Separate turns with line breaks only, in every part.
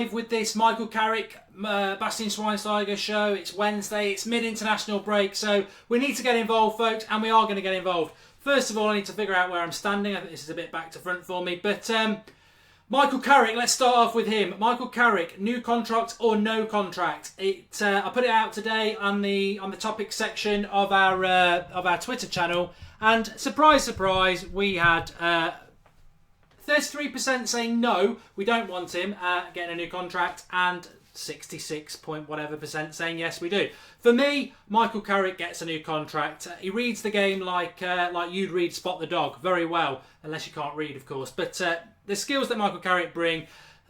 With this Michael Carrick, Bastian Schweinsteiger show. It's Wednesday, it's mid-international break, so we need to get involved, folks, and we are going to get involved. First of all, I need to figure out where I'm standing. I think this is a bit back to front for me, but Michael Carrick, let's start off with him. Michael Carrick, new contract or no contract? I put it out today on the topic section of our Twitter channel, and surprise, surprise, we had 33% saying no, we don't want him getting a new contract, and 66 point whatever percent saying yes, we do. For me, Michael Carrick gets a new contract. He reads the game like you'd read Spot the Dog very well, unless you can't read, of course. But the skills that Michael Carrick bring,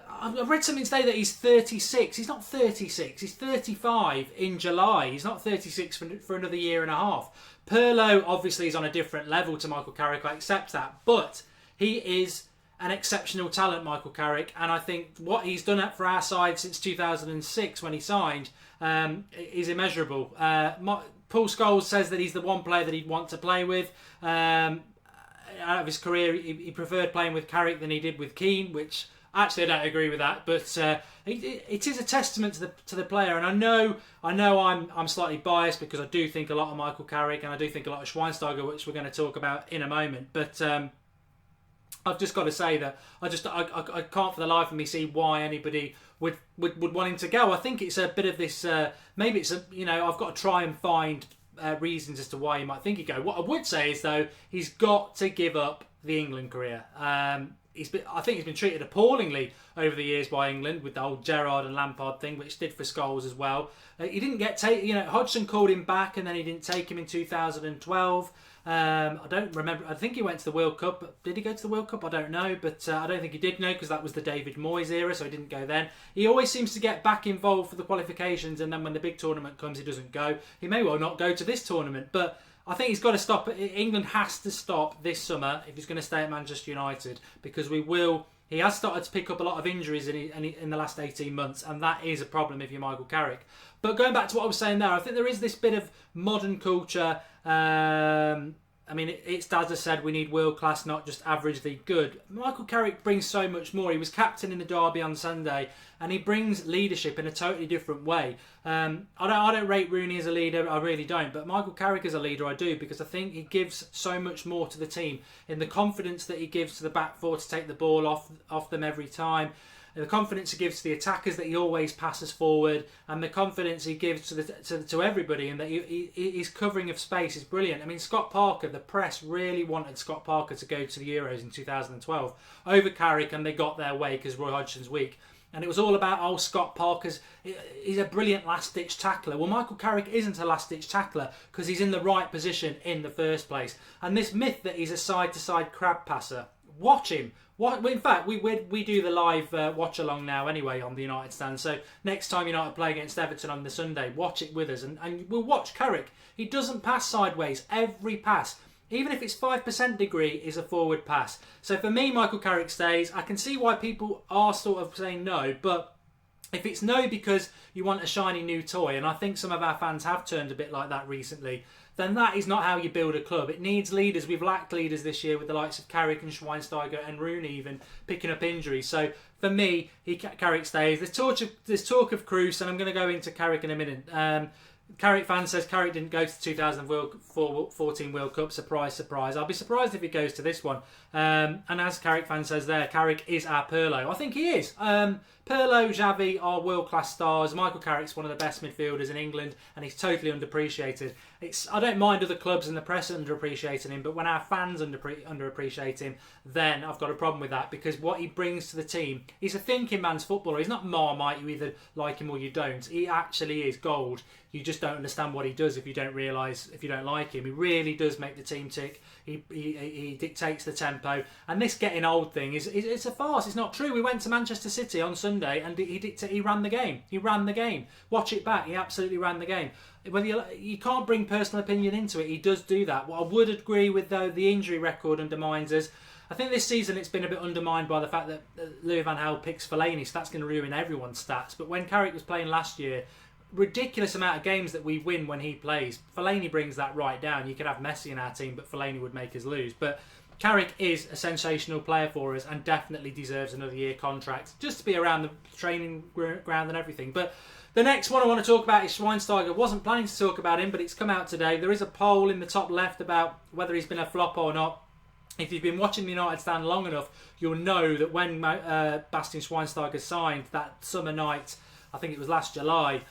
I've read something today that he's 36. He's not 36. He's 35 in July. He's not 36 for another year and a half. Pirlo obviously is on a different level to Michael Carrick. I accept that, but he is an exceptional talent, Michael Carrick, and I think what he's done for our side since 2006 when he signed is immeasurable. Paul Scholes says that he's the one player that he'd want to play with. Out of his career, he preferred playing with Carrick than he did with Keane, which actually I don't agree with that, but it is a testament to the player. And I know I'm slightly biased because I do think a lot of Michael Carrick and I do think a lot of Schweinsteiger, which we're going to talk about in a moment, but I've just got to say that I can't for the life of me see why anybody would want him to go. I think it's a bit of this, maybe it's I've got to try and find reasons as to why he might think he'd go. What I would say is, though, he's got to give up the England career. I think he's been treated appallingly over the years by England with the whole Gerrard and Lampard thing, which did for Scholes as well. He didn't get Hodgson called him back and then he didn't take him in 2012. I don't remember. I think he went to the World Cup. Did he go to the World Cup? I don't know, but I don't think he did know because that was the David Moyes era, so he didn't go then. He always seems to get back involved for the qualifications, and then when the big tournament comes, he doesn't go. He may well not go to this tournament, but I think he's got to stop. England has to stop this summer if he's going to stay at Manchester United, because we will. He has started to pick up a lot of injuries in the last 18 months, and that is a problem if you're Michael Carrick. But going back to what I was saying there, I think there is this bit of modern culture. It's as I said, we need world class, not just averagely good. Michael Carrick brings so much more. He was captain in the derby on Sunday, and he brings leadership in a totally different way. I don't rate Rooney as a leader, I really don't. But Michael Carrick as a leader, I do, because I think he gives so much more to the team in the confidence that he gives to the back four to take the ball off them every time. The confidence he gives to the attackers that he always passes forward, and the confidence he gives to everybody, and that his covering of space is brilliant. I mean, Scott Parker, the press really wanted Scott Parker to go to the Euros in 2012 over Carrick, and they got their way because Roy Hodgson's weak. And it was all about, Scott Parker's, he's a brilliant last-ditch tackler. Well, Michael Carrick isn't a last-ditch tackler because he's in the right position in the first place. And this myth that he's a side-to-side crab passer, watch him. In fact, we do the live watch-along now anyway on the United stand. So next time United play against Everton on the Sunday, watch it with us. And we'll watch Carrick. He doesn't pass sideways. Every pass, even if it's 5% degree, is a forward pass. So for me, Michael Carrick stays. I can see why people are sort of saying no, but if it's no because you want a shiny new toy, and I think some of our fans have turned a bit like that recently, then that is not how you build a club. It needs leaders. We've lacked leaders this year with the likes of Carrick and Schweinsteiger and Rooney even picking up injuries. So for me, Carrick stays. There's talk of Cruz, and I'm going to go into Carrick in a minute. Carrick fan says Carrick didn't go to the 2014 World Cup. Surprise, surprise. I'll be surprised if he goes to this one. And as Carrick fan says there, Carrick is our Pirlo. I think he is. Pirlo, Xavi are world-class stars. Michael Carrick's one of the best midfielders in England, and he's totally underappreciated. I don't mind other clubs and the press underappreciating him, but when our fans underappreciate him, then I've got a problem with that, because what he brings to the team, he's a thinking man's footballer. He's not Marmite, you either like him or you don't. He actually is gold. You just don't understand what he does if you don't like him. He really does make the team tick. He dictates the tempo. And this getting old thing it's a farce. It's not true. We went to Manchester City on Sunday and he ran the game. He ran the game. Watch it back. He absolutely ran the game. Whether you can't bring personal opinion into it, he does do that. What I would agree with, though, the injury record undermines us. I think this season it's been a bit undermined by the fact that Louis van Gaal picks Fellaini, so that's going to ruin everyone's stats. But when Carrick was playing last year, ridiculous amount of games that we win when he plays. Fellaini brings that right down. You could have Messi in our team, but Fellaini would make us lose. But Carrick is a sensational player for us and definitely deserves another year contract just to be around the training ground and everything. But the next one I want to talk about is Schweinsteiger. Wasn't planning to talk about him, but it's come out today. There is a poll in the top left about whether he's been a flop or not. If you've been watching the United stand long enough, you'll know that when Bastian Schweinsteiger signed that summer night, I think it was last July,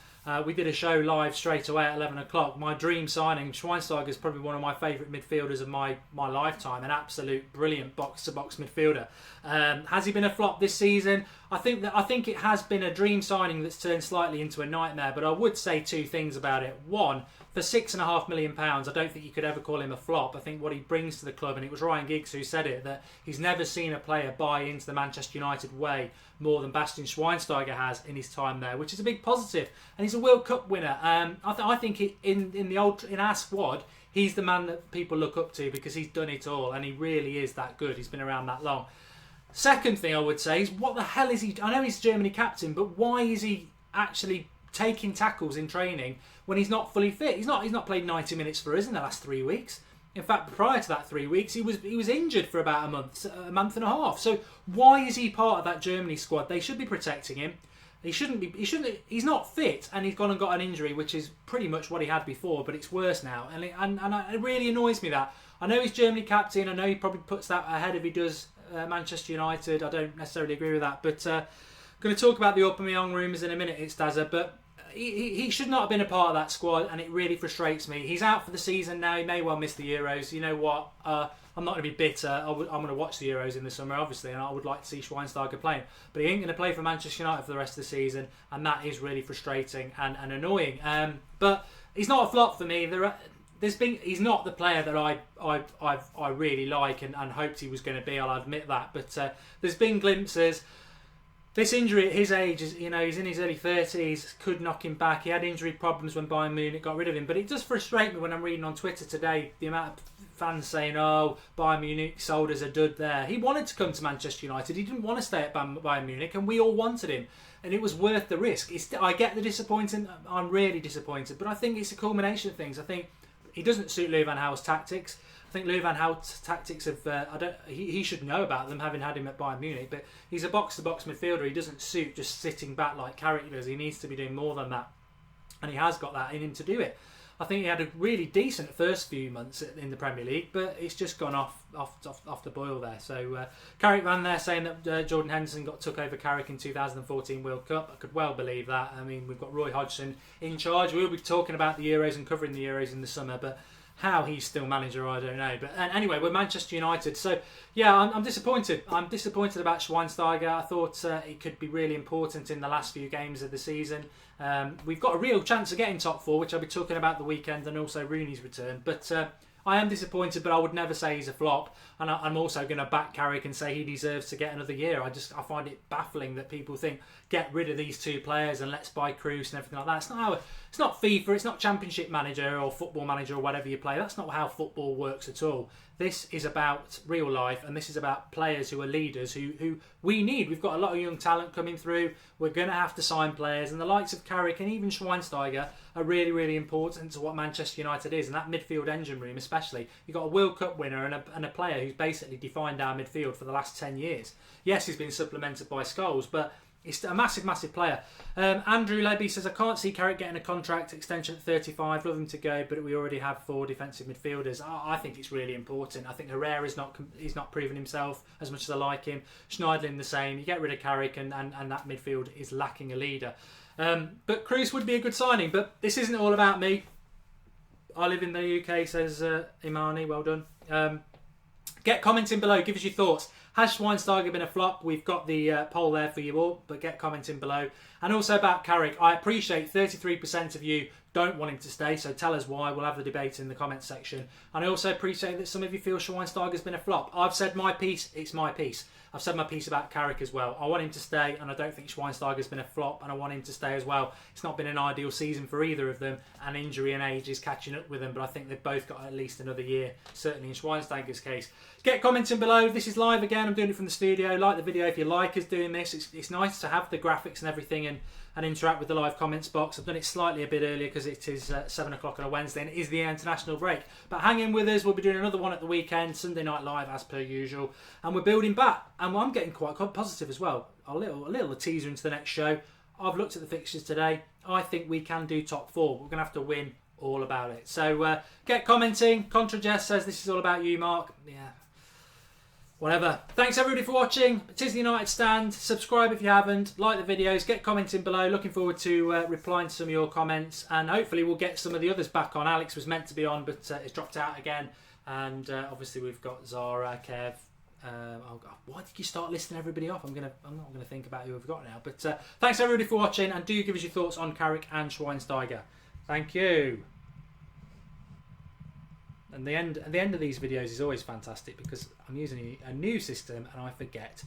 we did a show live straight away at 11 o'clock. My dream signing, Schweinsteiger is probably one of my favourite midfielders of my lifetime. An absolute brilliant box-to-box midfielder. Has he been a flop this season? I think it has been a dream signing that's turned slightly into a nightmare. But I would say two things about it. One, for £6.5 million, I don't think you could ever call him a flop. I think what he brings to the club, and it was Ryan Giggs who said it, that he's never seen a player buy into the Manchester United way more than Bastian Schweinsteiger has in his time there, which is a big positive. And he's a World Cup winner. I think in our squad, he's the man that people look up to because he's done it all, and he really is that good. He's been around that long. Second thing I would say is, what the hell is he? I know he's Germany captain, but why is he actually taking tackles in training when he's not fully fit? He's not played 90 minutes for us in the last 3 weeks. In fact, prior to that 3 weeks, he was injured for about a month and a half. So why is he part of that Germany squad? They should be protecting him. He's not fit, and he's gone and got an injury, which is pretty much what he had before, but it's worse now, and it really annoys me that. I know he's Germany captain. I know he probably puts that ahead if he does Manchester United. I don't necessarily agree with that, but going to talk about the Aubameyang rumours in a minute, it's Dazza, but he should not have been a part of that squad, and it really frustrates me. He's out for the season now. He may well miss the Euros. You know what? I'm not going to be bitter. I'm going to watch the Euros in the summer, obviously, and I would like to see Schweinsteiger playing. But he ain't going to play for Manchester United for the rest of the season, and that is really frustrating and annoying. But he's not a flop for me. He's not the player that I really like and hoped he was going to be. I'll admit that. But there's been glimpses. This injury at his age, he's in his early 30s, could knock him back. He had injury problems when Bayern Munich got rid of him. But it does frustrate me when I'm reading on Twitter today the amount of fans saying, oh, Bayern Munich sold us a dud there. He wanted to come to Manchester United. He didn't want to stay at Bayern Munich, and we all wanted him. And it was worth the risk. I get the disappointing. I'm really disappointed. But I think it's a culmination of things. I think he doesn't suit Louis van Gaal's tactics. I think Louis van Gaal's tactics have. He should know about them, having had him at Bayern Munich. But he's a box-to-box midfielder. He doesn't suit just sitting back like Carrick does. He needs to be doing more than that, and he has got that in him to do it. I think he had a really decent first few months in the Premier League, but it's just gone off the boil there. So Carrick ran there saying that Jordan Henderson took over Carrick in 2014 World Cup. I could well believe that. I mean, we've got Roy Hodgson in charge. We'll be talking about the Euros and covering the Euros in the summer, but how he's still manager, I don't know. But anyway, we're Manchester United. So, yeah, I'm disappointed. I'm disappointed about Schweinsteiger. I thought it could be really important in the last few games of the season. We've got a real chance of getting top four, which I'll be talking about the weekend, and also Rooney's return. But I am disappointed, but I would never say he's a flop. And I'm also going to back Carrick and say he deserves to get another year. I find it baffling that people think, get rid of these two players and let's buy Kroos and everything like that. It's not FIFA, it's not Championship Manager or Football Manager or whatever you play. That's not how football works at all. This is about real life, and this is about players who are leaders, who we need. We've got a lot of young talent coming through. We're going to have to sign players, and the likes of Carrick and even Schweinsteiger are really, really important to what Manchester United is, and that midfield engine room especially. You've got a World Cup winner and a player who's basically defined our midfield for the last 10 years. Yes, he's been supplemented by Scholes, but it's a massive, massive player. Andrew Levy says, I can't see Carrick getting a contract extension at 35. Love him to go, but we already have 4 defensive midfielders. I think it's really important. I think Herrera's he's not proven himself as much as I like him. Schneidlin the same. You get rid of Carrick and that midfield is lacking a leader. But Kroos would be a good signing, but this isn't all about me. I live in the UK, says Imani. Well done. Get commenting below. Give us your thoughts. Has Schweinsteiger been a flop? We've got the poll there for you all, but get commenting below. And also about Carrick, I appreciate 33% of you don't want him to stay, so tell us why. We'll have the debate in the comments section. And I also appreciate that some of you feel Schweinsteiger's been a flop. I've said my piece, it's my piece. I've said my piece about Carrick as well. I want him to stay, and I don't think Schweinsteiger's been a flop, and I want him to stay as well. It's not been an ideal season for either of them, and injury and age is catching up with them, but I think they've both got at least another year, certainly in Schweinsteiger's case. Get commenting below. This is live again. again, I'm doing it from the studio. Like the video if you like us doing this. It's nice to have the graphics and everything and interact with the live comments box. I've done it slightly a bit earlier because it is 7 o'clock on a Wednesday and it is the international break. But hang in with us. We'll be doing another one at the weekend, Sunday Night Live as per usual. And we're building back. And I'm getting quite positive as well. A little teaser into the next show. I've looked at the fixtures today. I think we can do top 4. We're going to have to win all about it. So get commenting. Contra Jess says this is all about you, Mark. Yeah. Whatever. Thanks everybody for watching. It is the United Stand. Subscribe if you haven't. Like the videos. Get commenting below. Looking forward to replying to some of your comments. And hopefully we'll get some of the others back on. Alex was meant to be on, but it's dropped out again. And obviously we've got Zara, Kev. Oh God, why did you start listing everybody off? I'm not gonna think about who we've got now. But thanks everybody for watching, and do give us your thoughts on Carrick and Schweinsteiger. Thank you. And the end of these videos is always fantastic because I'm using a new system and I forget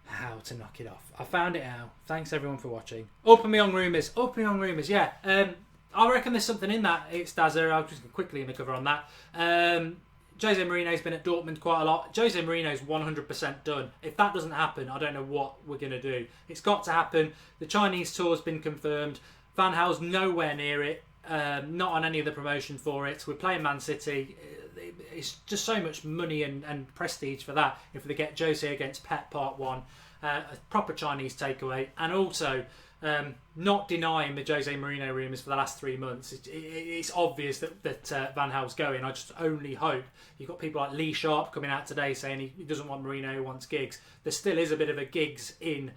how to knock it off. I found it out. Thanks everyone for watching. Aubameyang rumours. Aubameyang rumours. Yeah. I reckon there's something in that. It's Dazza. I'll just quickly recover on that. Jose Mourinho's been at Dortmund quite a lot. Jose Mourinho's 100% done. If that doesn't happen, I don't know what we're going to do. It's got to happen. The Chinese tour's been confirmed. Van Gaal's nowhere near it. Not on any of the promotion for it. We're playing Man City. It's just so much money and prestige for that. If they get Jose against Pep Part 1, a proper Chinese takeaway. And also, not denying the Jose Mourinho rumours for the last 3 months. It's obvious that Van Gaal's going. I just only hope. You've got people like Lee Sharp coming out today saying he doesn't want Mourinho, he wants Giggs. There still is a bit of a Giggs in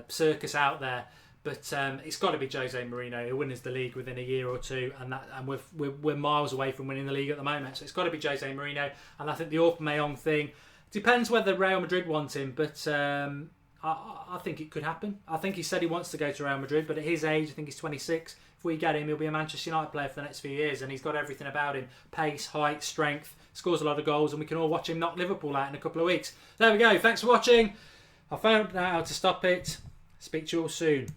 circus out there. But it's got to be Jose Mourinho who wins the league within a year or two, and we're miles away from winning the league at the moment. So it's got to be Jose Mourinho, and I think the Aubameyang thing depends whether Real Madrid want him, but I think it could happen. I think he said he wants to go to Real Madrid, but at his age, I think he's 26. If we get him, he'll be a Manchester United player for the next few years, and he's got everything about him: pace, height, strength, scores a lot of goals, and we can all watch him knock Liverpool out in a couple of weeks. There we go. Thanks for watching. I found out how to stop it. Speak to you all soon.